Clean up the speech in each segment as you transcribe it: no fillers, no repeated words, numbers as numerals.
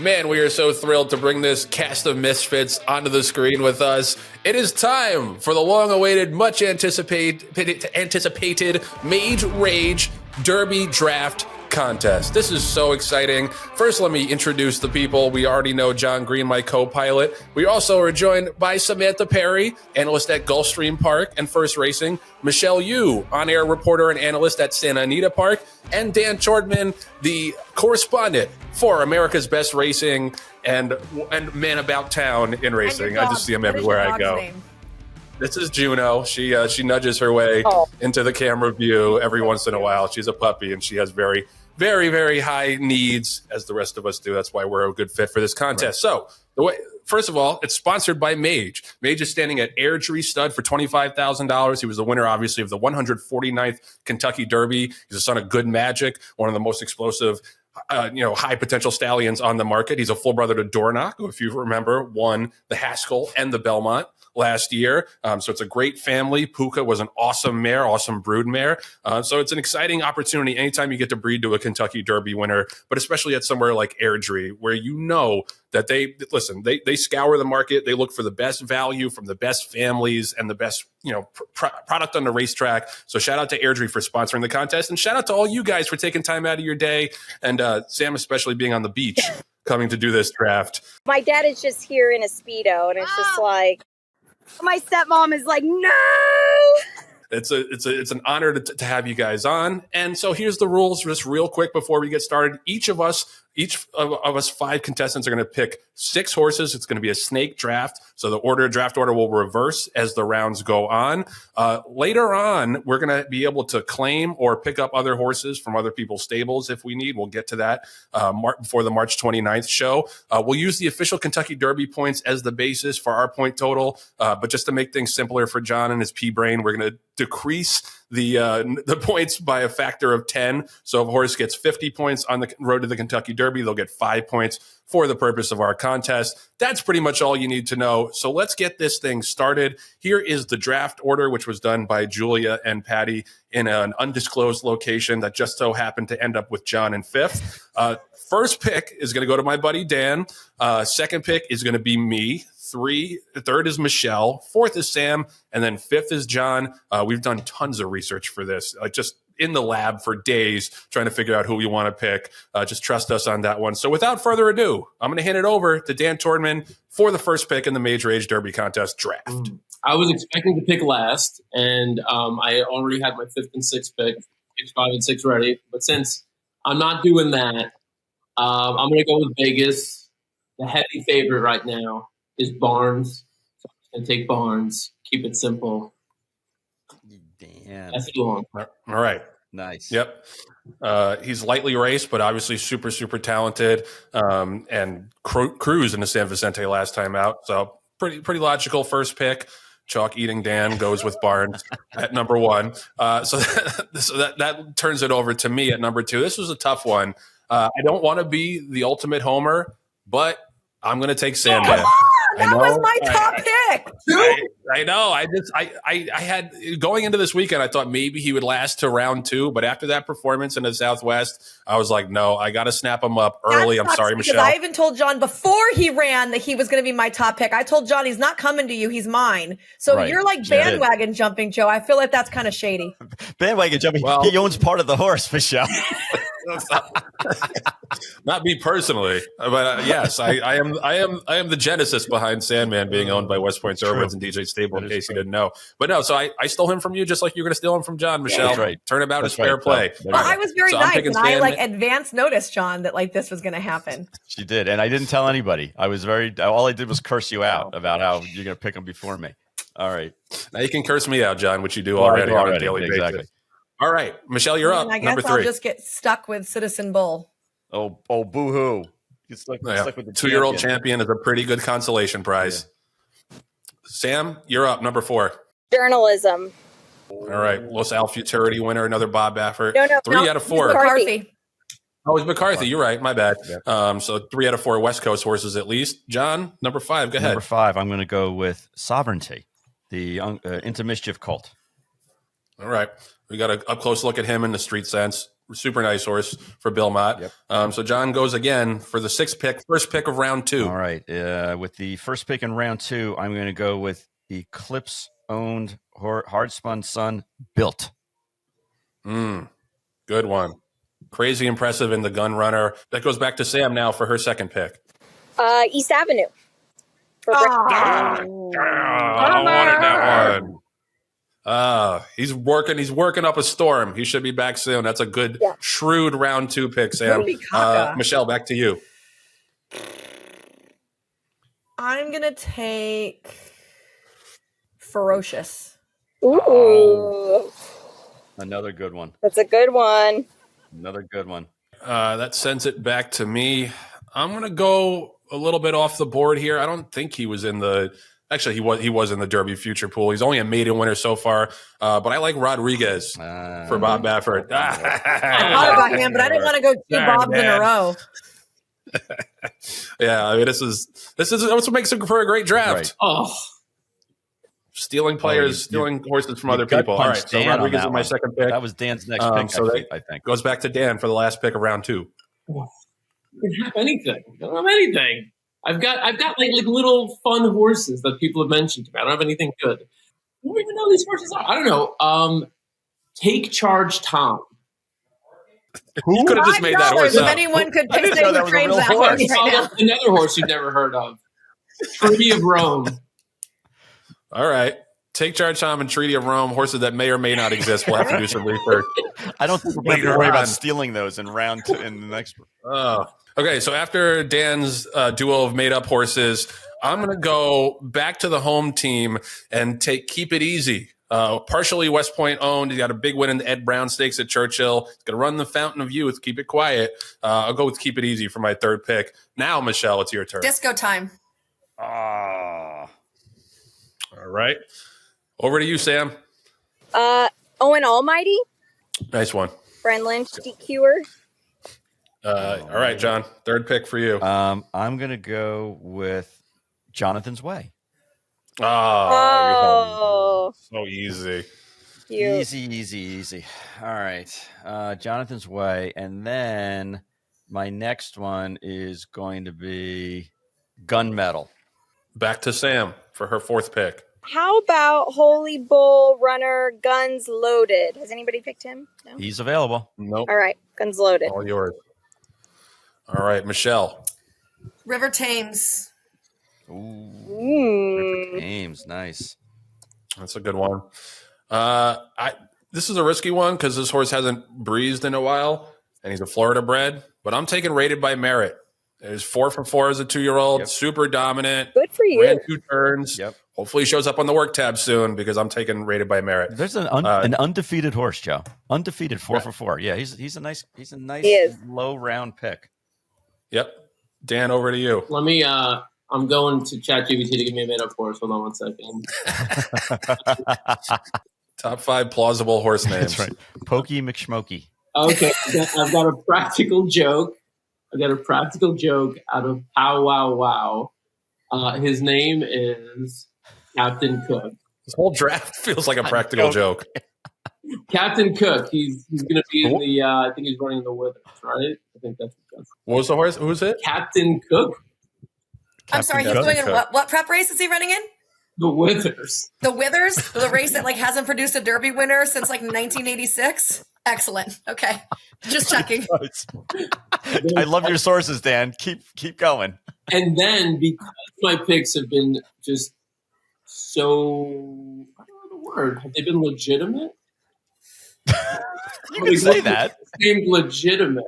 Man, we are so thrilled to bring this cast of misfits onto the screen with us. It is time for the long-awaited, much anticipated MAGE Rage Derby Draft Contest. This is so exciting. First, let me introduce the people. We already know John Green, my co-pilot. We also are joined by Samantha Perry, analyst at Gulfstream Park and First Racing, Michelle Yu, on-air reporter and analyst at Santa Anita Park, and Dan Tordjman, the correspondent for America's Best Racing and man about town in racing. I just see him everywhere I go. Name? This is Juno. She nudges her way into the camera view every once in a while. She's a puppy, and she has very, very high needs, as the rest of us do. That's why we're a good fit for this contest. Right. So, first of all, it's sponsored by MAGE. MAGE is standing at Airdrie Stud for $25,000. He was the winner, obviously, of the 149th Kentucky Derby. He's the son of Good Magic, one of the most explosive high potential stallions on the market. He's a full brother to Dornoch, who, if you remember, won the Haskell and the Belmont last year. So it's a great family. Puka was an awesome mare, awesome brood mare. So it's an exciting opportunity anytime you get to breed to a Kentucky Derby winner, but especially at somewhere like Airdrie, where you know that they scour the market. They look for the best value from the best families and the best product on the racetrack. So shout out to Airdrie for sponsoring the contest, and shout out to all you guys for taking time out of your day, and Sam especially being on the beach coming to do this draft. My dad is just here in a Speedo, and it's just like, my stepmom is like, no. It's an honor to have you guys on. And so here's the rules just real quick before we get started. Each of us 5 contestants are going to pick 6 horses. It's going to be a snake draft. So the draft order will reverse as the rounds go on. Later on, we're going to be able to claim or pick up other horses from other people's stables if we need. We'll get to that before the March 29th show. We'll use the official Kentucky Derby points as the basis for our point total. But just to make things simpler for John and his pea brain, we're going to decrease the points by a factor of 10. So if a horse gets 50 points on the road to the Kentucky Derby, they'll get 5 points for the purpose of our contest. That's pretty much all you need to know. So let's get this thing started. Here is the draft order, which was done by Julia and Patty in an undisclosed location that just so happened to end up with John in 5th. First pick is going to go to my buddy Dan. Second pick is going to be me. Third is Michelle, 4th is Sam, and then 5th is John. We've done tons of research for this, just in the lab for days trying to figure out who we want to pick. Just trust us on that one. So without further ado, I'm going to hand it over to Dan Tordjman for the first pick in the MAGE Rage Derby Contest draft. I was expecting to pick last, and I already had my 5th and 6th pick, picks 5 and 6 ready. But since I'm not doing that, I'm going to go with Vegas. The heavy favorite right now is Barnes. So I'm going to take Barnes. Keep it simple. Damn. That's long. All right. Nice. Yep. He's lightly raced, but obviously super, super talented, and cruised in the San Vicente last time out. So pretty logical first pick. Chalk eating Dan goes with Barnes at number 1. So that turns it over to me at number 2. This was a tough one. I don't want to be the ultimate homer, but I'm going to take Sandman. That was my top pick. I know. I had going into this weekend, I thought maybe he would last to round 2, but after that performance in the Southwest, I was like, no, I got to snap him up early. I'm sorry, Michelle. I even told John before he ran that he was going to be my top pick. I told John he's not coming to you, he's mine. So You're like bandwagon jumping, Joe. I feel like that's kind of shady. Bandwagon jumping. Well, he owns part of the horse, Michelle. Not me personally, but yes, I am the genesis behind Sandman being owned by West Point Irwins and DJ Stable, in case you didn't know. But no, so I stole him from you just like you're going to steal him from John, Michelle. That's right. Turnabout is fair play. Well, I was very nice, and I advance noticed, John, that this was going to happen. She did, and I didn't tell anybody. All I did was curse you out about how you're going to pick him before me. All right. Now you can curse me out, John, which you do already on a daily basis. All right, Michelle, you're up. I guess number 3. I'll just get stuck with Citizen Bull. Oh, boo-hoo. Stuck with the 2-year-old champion is a pretty good consolation prize. Yeah. Sam, you're up. Number 4. Journalism. All right. Los Al Futurity winner, another Bob Baffert. No, 3 out of 4. McCarthy. Oh, it's McCarthy. You're right. My bad. Yeah. So 3 out of 4 West Coast horses at least. John, number 5. Go ahead. Number 5, I'm going to go with Sovereignty, the Into Mischief colt. All right. We got a up close look at him in the street sense. super nice horse for Bill Mott. Yep. So John goes again for the sixth pick, first pick of round 2. All right. With the first pick in round 2, I'm going to go with Eclipse-owned hard-spun son, Built. Good one. Crazy impressive in the gun runner. That goes back to Sam now for her second pick. East Avenue. I wanted that one. He's working up a storm. He should be back soon. That's a good, shrewd round 2 pick, Sam. Michelle, back to you. I'm going to take Ferocious. Ooh. Another good one. That's a good one. Another good one. That sends it back to me. I'm going to go a little bit off the board here. I don't think he was in the – actually, he was in the Derby future pool. He's only a maiden winner so far. But I like Rodriguez for Bob Baffert. I thought about him, but I didn't want to go 2 Bobs in a row. Yeah, I mean, this is what makes it for a great draft. Right. Oh, stealing players, stealing horses from other people. All right, so Dan Rodriguez is my second pick. That was Dan's next pick, so I think. Goes back to Dan for the last pick of round 2. I don't have anything. I don't have anything. I've got like little fun horses that people have mentioned to me. I don't have anything good. I don't even know these horses are. I don't know. Take Charge Tom. You could have just made that horse if up. anyone could pick know that who was a frames real that horse. horse right now. Another horse you've never heard of. Treaty of Rome. All right. Take Charge Tom and Treaty of Rome, horses that may or may not exist. We'll have to do some research. I don't think we're going to worry about stealing those in round 2 in the next one. Oh. Okay, so after Dan's duo of made-up horses, I'm going to go back to the home team and take Keep It Easy. Partially West Point owned. He got a big win in the Ed Brown Stakes at Churchill. He's going to run the Fountain of Youth. Keep it quiet. I'll go with Keep It Easy for my third pick. Now, Michelle, it's your turn. Disco time. All right. Over to you, Sam. Owen Almighty. Nice one. Bren Lynch, DQer. All right, John. Third pick for you. I'm going to go with Jonathan's Way. Oh. So easy. Cute. Easy. All right. Jonathan's Way. And then my next one is going to be Gunmetal. Back to Sam for her fourth pick. How about Holy Bull runner Guns Loaded? Has anybody picked him? No? He's available. Nope. All right. Guns Loaded. All yours. All right, Michelle. River Thames. River Thames. Nice. That's a good one. This is a risky one because this horse hasn't breezed in a while, and he's a Florida bred. But I'm taking Rated by Merit. It was 4 for 4 as a 2-year-old, Yep. super dominant. Good for you. Ran 2 turns. Yep. Hopefully, he shows up on the work tab soon because I'm taking Rated by Merit. There's an undefeated horse, Joe. Undefeated 4 for 4. Yeah, he's a nice low round pick. Yep. Dan, over to you. Let me. I'm going to ChatGPT to give me a made-up horse. Hold on 1 second. Top 5 plausible horse names. That's right. Pokey McSmokey. Okay, I've got a practical joke. Out of Pow Wow Wow. His name is Captain Cook. This whole draft feels like a practical joke. Captain Cook. He's going to be in the. I think he's running the Withers, right? I think that's What was the horse? Who's it? Captain Cook. I'm sorry, he's going in what prep race is he running in? The Withers. The Withers, the race that hasn't produced a Derby winner since 1986. Excellent. Okay, just checking. I love your sources, Dan. Keep going. And then because my picks have been just so, I don't know the word. Have they been legitimate? You can say that. Named legitimate.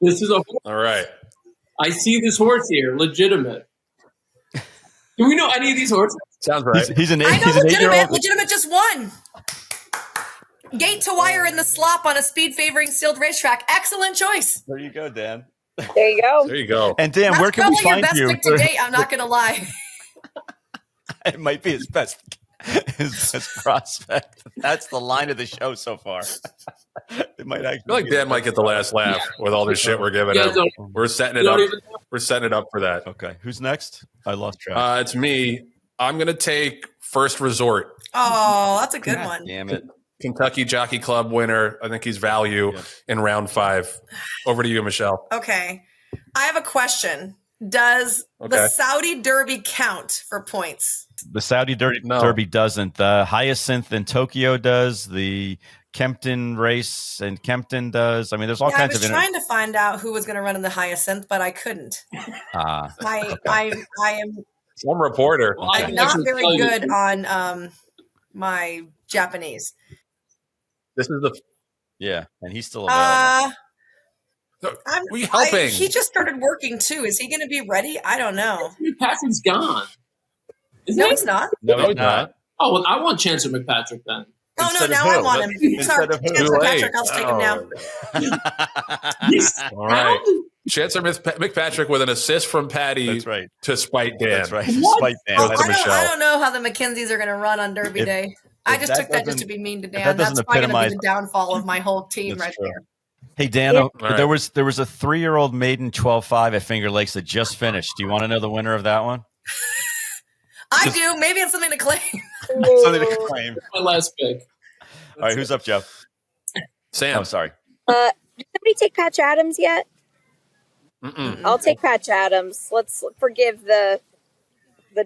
This is a horse. All right. I see this horse here, legitimate. Do we know any of these horses? Sounds right. He's an I know he's an 8-year-old. legitimate. Legitimate just won. Gate to wire in the slop on a speed favoring sealed racetrack. Excellent choice. There you go, Dan. There you go. There you go. And Dan, That's where can we probably your find best you? pick to date. I'm not going to lie. It might be his best prospect. That's the line of the show so far. It might actually. I feel like Dan might get the last laugh with all this shit we're giving You him. guys don't- We're setting it you up. don't even know. We're setting it up for that. Okay, who's next? I lost track. It's me. I'm going to take First Resort. Oh, that's a good God one. Damn it! Kentucky Jockey Club winner. I think he's value in round 5. Over to you, Michelle. Okay. I have a question. Does the Saudi Derby count for points? The Saudi Derby doesn't. The Hyacinth in Tokyo does. The Kempton race in Kempton does. I mean, there's all kinds of. I was trying to find out who was going to run in the Hyacinth, but I couldn't. I am some reporter. Well, I'm not very good on my Japanese. This is and he's still available. We helping? He just started working too. Is he going to be ready? I don't know. McPatrick's gone. No, he's not. No, he's not. Oh, well, I want Chancellor McPatrick then. Oh, no, now I want him. Sorry, Chancellor McPatrick, I'll take him now. All right. Chancellor McPatrick with an assist from Patty to spite Dan. That's right. Spite Dan. I don't know how the McKenzies are going to run on Derby Day. I just took that just to be mean to Dan. That's probably going to be the downfall of my whole team there. Hey, Dan, there was a 3-year-old maiden 12-5 at Finger Lakes that just finished. Do you want to know the winner of that one? I do. Maybe it's something to claim. Something to claim. My last pick. All right, who's up, Joe? Sam. Oh, sorry. Did somebody take Patch Adams yet? I'll take Patch Adams. Let's forgive the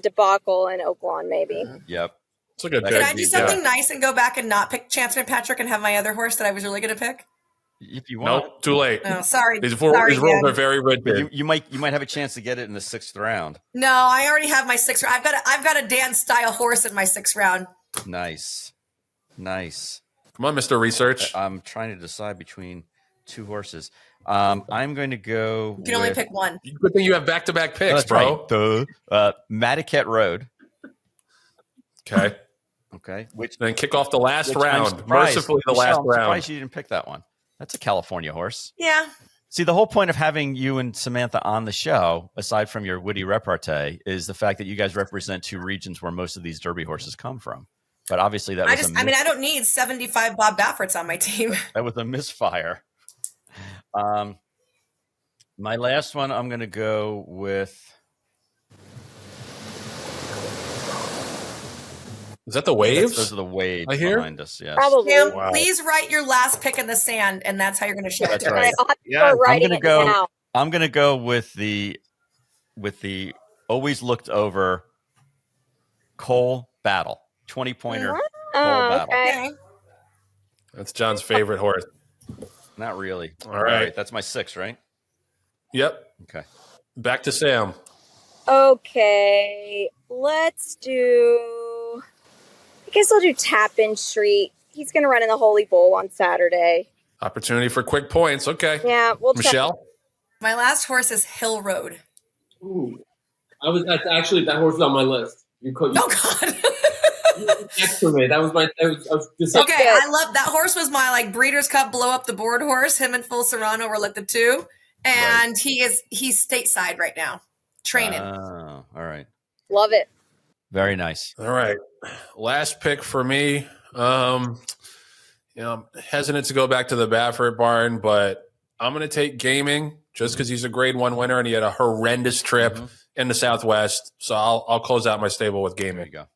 debacle in Oaklawn, maybe. Yep. It's a good pick. Can I do something nice and go back and not pick Chancellor Patrick and have my other horse that I was really going to pick? If you want. Nope, too late. No, sorry. These rules are very rigid. You might have a chance to get it in the 6th round. No, I already have my 6th round. I've got a Dan style horse in my 6th round. Nice. Come on, Mr. Research. I'm trying to decide between 2 horses. I'm going to go. You can only pick one. Good thing you have back-to-back picks, bro. Right. Madaket Road. Okay. Which then kick off the last round. Mercifully, the last round. I'm surprised you didn't pick that one. That's a California horse. Yeah. See, the whole point of having you and Samantha on the show, aside from your witty repartee, is the fact that you guys represent 2 regions where most of these Derby horses come from. But obviously, that I don't need 75 Bob Bafferts on my team. That was a misfire. My last one, I'm going to go with. Is that the Waves? Those are the Waves behind us. Yes. Probably. Sam, please write your last pick in the sand, and that's how you're going to show it. That's right. I'm going to go with the always looked over Cole Battle 20-pointer. Cole Battle. Okay. That's John's favorite horse. Not really. All right. That's my 6, right? Yep. Okay. Back to Sam. Okay. Let's do. I guess I'll do Tappan Street. He's going to run in the Holy Bowl on Saturday. Opportunity for quick points. Okay. Yeah. Michelle? My last horse is Hill Road. Ooh. That horse is on my list. Oh, God. Next for me. That was just okay, I love that horse. Was my Breeders' Cup blow up the board horse. Him and Full Serrano were the 2. And he's stateside right now, training. Oh, all right. Love it. Very nice. All right. Last pick for me. I'm hesitant to go back to the Baffert barn, but I'm going to take Gaming just because he's a grade 1 winner and he had a horrendous trip in the Southwest. So I'll close out my stable with Gaming. There you go.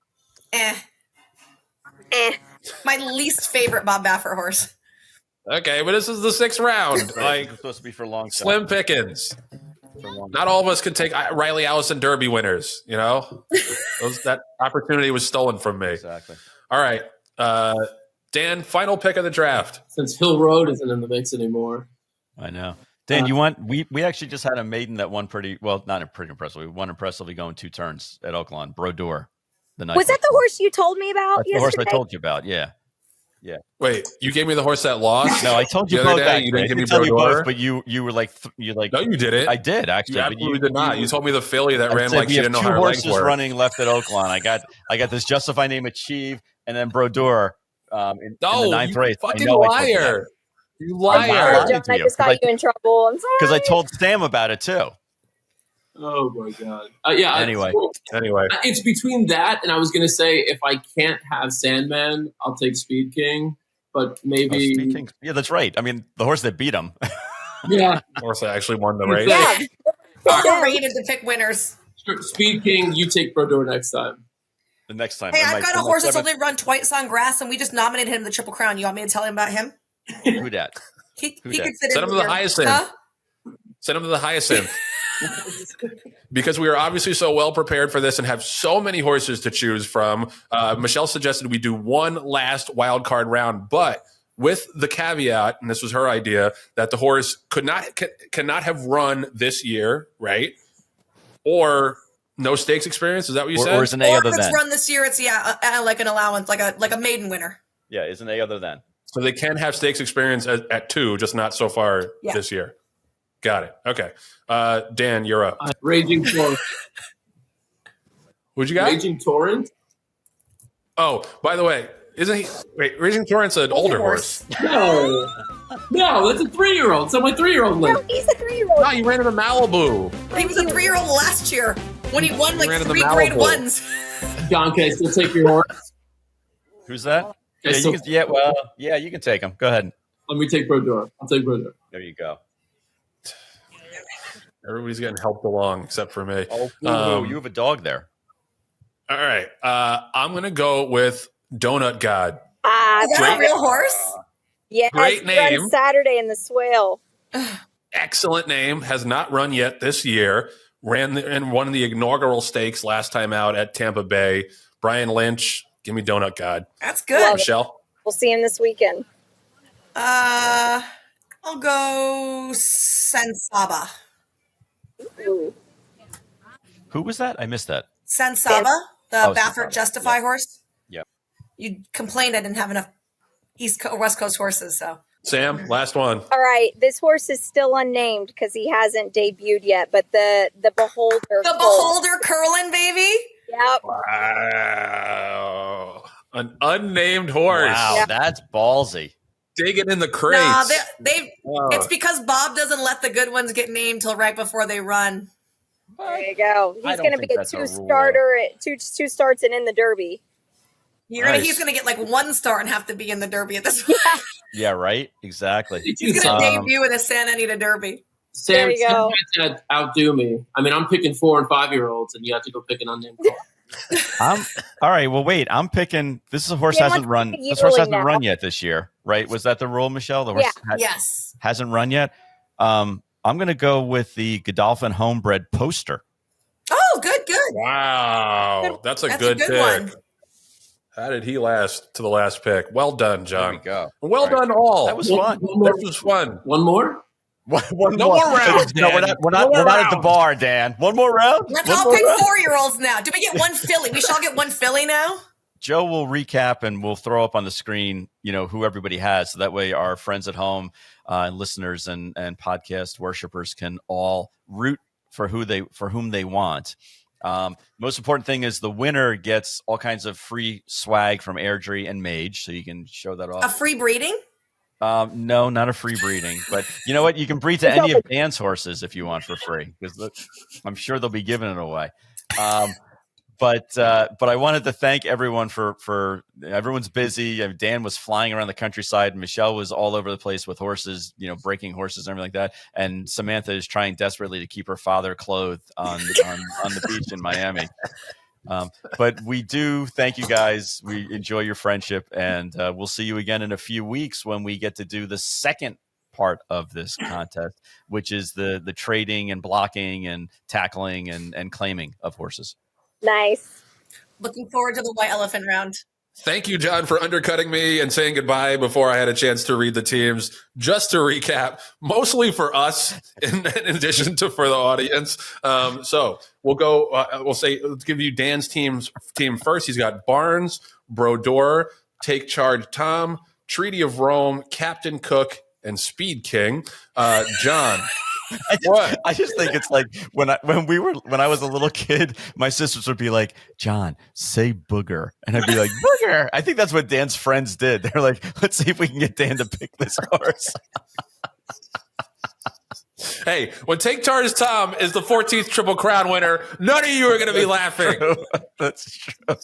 My least favorite Bob Baffert horse. Okay, but this is the 6th round. It's supposed to be for long. Slim pickings. Not all of us can take Riley Allison Derby winners. That opportunity was stolen from me. Exactly. All right, Dan. Final pick of the draft. Since Hill Road isn't in the mix anymore. I know. Dan, you want? We actually just had a maiden that won pretty impressively. Won impressively going 2 turns at Oaklawn. Brodeur. Was that the horse you told me about yesterday? The horse I told you about. Yeah. Wait, you gave me the horse that lost? No, I told you both that. You didn't give me Brodeur, but you were like. No, you didn't. I did actually. You absolutely did not. You told me the filly that ran like she didn't know how her legs were. 2 horses running left at Oaklawn. I got this Justify Name Achieve and then Brodeur in the 9th race. Fucking liar! You liar! John, I just got you in trouble. I'm sorry. Because I told Sam about it too. Oh my God! Anyway, it's between that and I was gonna say if I can't have Sandman, I'll take Speed King, but maybe Speed King. Yeah, that's right. I mean, the horse that beat him. Yeah, the horse that actually won the race. Yeah, overrated to pick winners. Speed King, you take Brodeur next time. The next time. Hey, I've got a horse that's only run twice on grass, and we just nominated him the Triple Crown. You want me to tell him about him? Who dat? He could Send fit him to the Hyacinth. Huh? Send him to the Hyacinth. Because we are obviously so well prepared for this and have so many horses to choose from. Michelle suggested we do one last wild card round, but with the caveat, and this was her idea, that the horse cannot have run this year, right? Or no stakes experience. Is that what you said? Or is an A Or other if it's than? run this year, it's like an allowance, like a maiden winner. Yeah, is an A other than. So they can have stakes experience at 2, just not so far this year. Got it. Okay. Dan, you're up. Raging Torrent. Who'd you got? Raging Torrent? Oh, by the way, Raging Torrent's an older horse. No, that's a 3-year-old. So my 3-year-old No, lives. he's a 3-year-old. No, you ran into Malibu. He was a 3-year-old last year when he won like ran in the 3 grade Malibu. ones. John, can I still take your horse? Who's that? Okay, so- You can take him. Go ahead. Let me take Brodeur. I'll take Brodeur. There you go. Everybody's getting helped along except for me. Oh, you have a dog there. All right. I'm going to go with Donut God. Is that a real horse? Yeah, Great he name. runs Saturday in the Swale. Excellent name. Has not run yet this year. Ran in one of the inaugural stakes last time out at Tampa Bay. Brian Lynch, give me Donut God. That's good. Love it. Michelle? We'll see him this weekend. I'll go Sensaba. Ooh. Who was that? I missed that. Sensaba, the Oh, Baffert Sensaba. Justify horse. Yeah. You complained I didn't have enough West Coast horses, so. Sam, last one. All right, this horse is still unnamed because he hasn't debuted yet, but the Beholder. The Beholder Curlin, baby. Yep. Wow. An unnamed horse. Wow, Yeah. that's ballsy. Digging in the crates. Nah, Wow. it's because Bob doesn't let the good ones get named till right before they run. There you go. I He's don't going to think be a that's a rule. two-starter, two starts and in the Derby. Nice. He's gonna get like 1 star and have to be in the Derby at this point. Yeah, right? Exactly. He's gonna debut in a Santa Anita Derby. Sam, There you go. Sam had to outdo me. I mean, I'm picking 4 and 5-year-olds, and you have to go pick an unnamed horse. All right. Well, wait. I'm picking. This is a horse Yeah, hasn't let's run. pick This horse yearly hasn't now. run yet this year, right? Was that the rule, Michelle? The horse Yes. hasn't run yet. I'm going to go with the Godolphin Homebred Poster. Oh, good. Wow. That's a good pick. one. How did he last to the last pick? Well done, There we John. go. Well All right. done, all. That was fun. This was fun. One more? One No more rounds, No, we're Dan. not. No more at the rounds. bar, Dan. One more round. Let's One all more pick round? 4-year-olds now. Do we get one filly? We shall get one filly now. Joe will recap and we'll throw up on the screen, who everybody has. So that way our friends at home and listeners and podcast worshipers can all root for whom they want. Most important thing is the winner gets all kinds of free swag from Airdrie and Mage. So you can show that off. A free breeding? No, not a free breeding, but you know what? You can breed to any of Dan's horses if you want for free, because I'm sure they'll be giving it away. But I wanted to thank everyone for everyone's busy. I mean, Dan was flying around the countryside. Michelle was all over the place with horses, breaking horses and everything like that. And Samantha is trying desperately to keep her father clothed on the beach in Miami. But we do thank you guys. We enjoy your friendship, and we'll see you again in a few weeks when we get to do the second part of this contest, which is the trading and blocking and tackling and claiming of horses. Nice. Looking forward to the white elephant round. Thank you, John, for undercutting me and saying goodbye before I had a chance to read the teams. Just to recap, mostly for us, in addition to for the audience. So we'll go. Let's give you Dan's team first. He's got Barnes, Brodeur, Take Charge Tom, Treaty of Rome, Captain Cook, and Speed King. John. I just think it's like when I was a little kid, my sisters would be like, "John, say booger," and I'd be like, "Booger." I think that's what Dan's friends did. They're like, "Let's see if we can get Dan to pick this horse." Hey, when Take Charge Tom is the 14th Triple Crown winner, none of you are going to be laughing. That's true.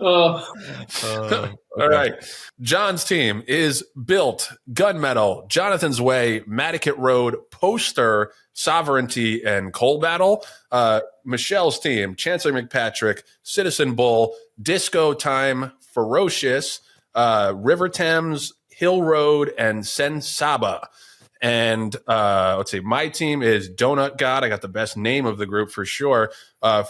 All right. John's team is Built, Gunmetal, Jonathan's Way, Matticat Road, Poster, Sovereignty, and Coal Battle. Michelle's team, Chancellor McPatrick, Citizen Bull, Disco Time, Ferocious, River Thames, Hill Road, and Sensaba. And let's see, my team is Donut God. I got the best name of the group for sure.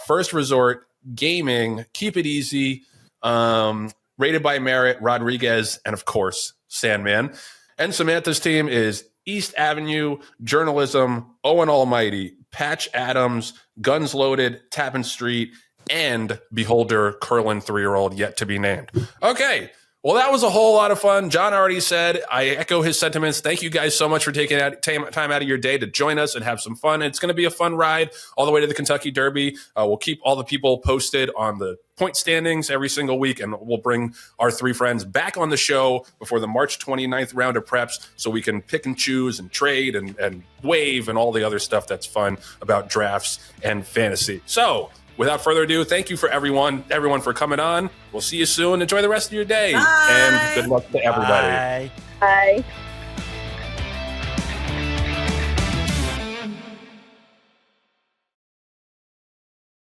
First Resort, Gaming, Keep It Easy, Rated by Merit, Rodriguez, and of course, Sandman. And Samantha's team is East Avenue, Journalism, Owen Almighty, Patch Adams, Guns Loaded, Tappan Street, and Beholder, Curlin 3-year-old, yet to be named. Okay. Well, that was a whole lot of fun. John already said, I echo his sentiments. Thank you guys so much for taking time out of your day to join us and have some fun. It's going to be a fun ride all the way to the Kentucky Derby. We'll keep all the people posted on the point standings every single week, and we'll bring our three friends back on the show before the March 29th round of preps so we can pick and choose and trade and wave and all the other stuff that's fun about drafts and fantasy. So, without further ado, thank you for everyone for coming on. We'll see you soon. Enjoy the rest of your day. Bye. And good luck to everybody. Bye. Bye.